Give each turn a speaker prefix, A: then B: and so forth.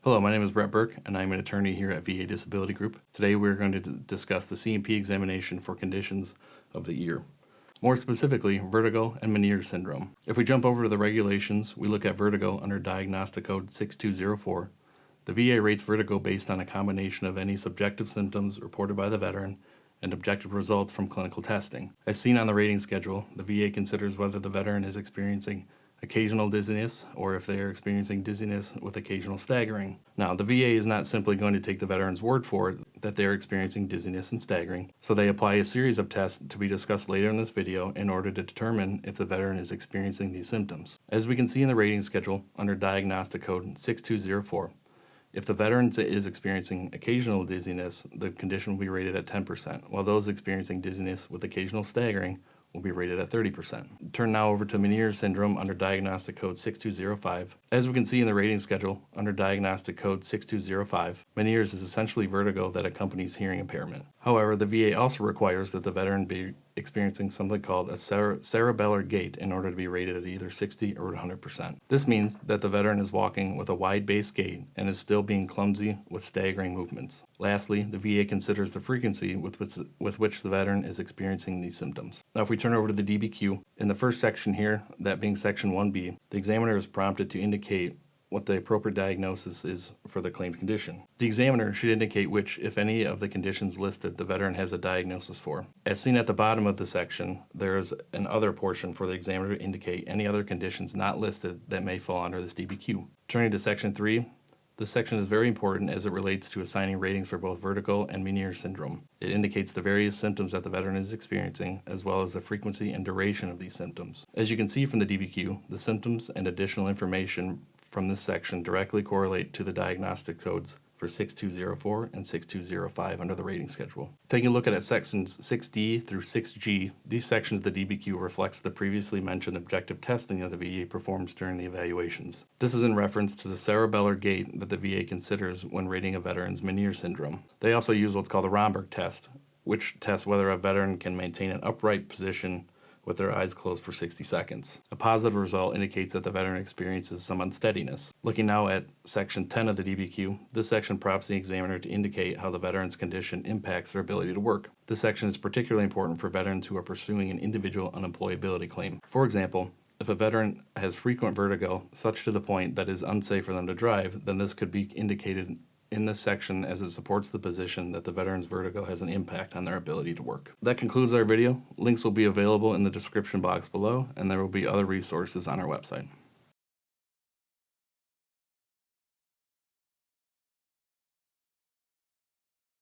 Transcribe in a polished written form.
A: Hello, my name is Brett Burke, and I'm an attorney here at VA Disability Group. Today we're going to discuss the C&P examination for conditions of the ear. More specifically, vertigo and Meniere syndrome. If we jump over to the regulations, we look at vertigo under Diagnostic Code 6204. The VA rates vertigo based on a combination of any subjective symptoms reported by the veteran and objective results from clinical testing. As seen on the rating schedule, the VA considers whether the veteran is experiencing occasional dizziness, or if they are experiencing dizziness with occasional staggering. Now, the VA is not simply going to take the veteran's word for it that they are experiencing dizziness and staggering, so they apply a series of tests to be discussed later in this video in order to determine if the veteran is experiencing these symptoms. As we can see in the rating schedule under Diagnostic Code 6204, if the veteran is experiencing occasional dizziness, the condition will be rated at 10%, while those experiencing dizziness with occasional staggering will be rated at 30%. Turn now over to Meniere syndrome under Diagnostic Code 6205. As we can see in the rating schedule under Diagnostic Code 6205, Meniere's is essentially vertigo that accompanies hearing impairment. However, the VA also requires that the veteran be experiencing something called a cerebellar gait in order to be rated at either 60 or 100%. This means that the veteran is walking with a wide base gait and is still being clumsy with staggering movements. Lastly, the VA considers the frequency with which the veteran is experiencing these symptoms. Now, if we turn over to the DBQ, in the first section here, that being section 1B, the examiner is prompted to indicate what the appropriate diagnosis is for the claimed condition. The examiner should indicate which, if any, of the conditions listed the veteran has a diagnosis for. As seen at the bottom of the section, there is an other portion for the examiner to indicate any other conditions not listed that may fall under this DBQ. Turning to section 3, this section is very important as it relates to assigning ratings for both vertigo and Meniere syndrome. It indicates the various symptoms that the veteran is experiencing, as well as the frequency and duration of these symptoms. As you can see from the DBQ, the symptoms and additional information from this section directly correlate to the diagnostic codes for 6204 and 6205 under the rating schedule. Taking a look at sections 6D through 6G, these sections of the DBQ reflects the previously mentioned objective testing that the VA performs during the evaluations. This is in reference to the cerebellar gait that the VA considers when rating a veteran's Meniere syndrome. They also use what's called the Romberg test, which tests whether a veteran can maintain an upright position with their eyes closed for 60 seconds. A positive result indicates that the veteran experiences some unsteadiness. Looking now at section 10 of the DBQ, this section prompts the examiner to indicate how the veteran's condition impacts their ability to work. This section is particularly important for veterans who are pursuing an individual unemployability claim. For example, if a veteran has frequent vertigo, such to the point that it is unsafe for them to drive, then this could be indicated in this section as it supports the position that the veteran's vertigo has an impact on their ability to work. That concludes our video. Links will be available in the description box below, and there will be other resources on our website.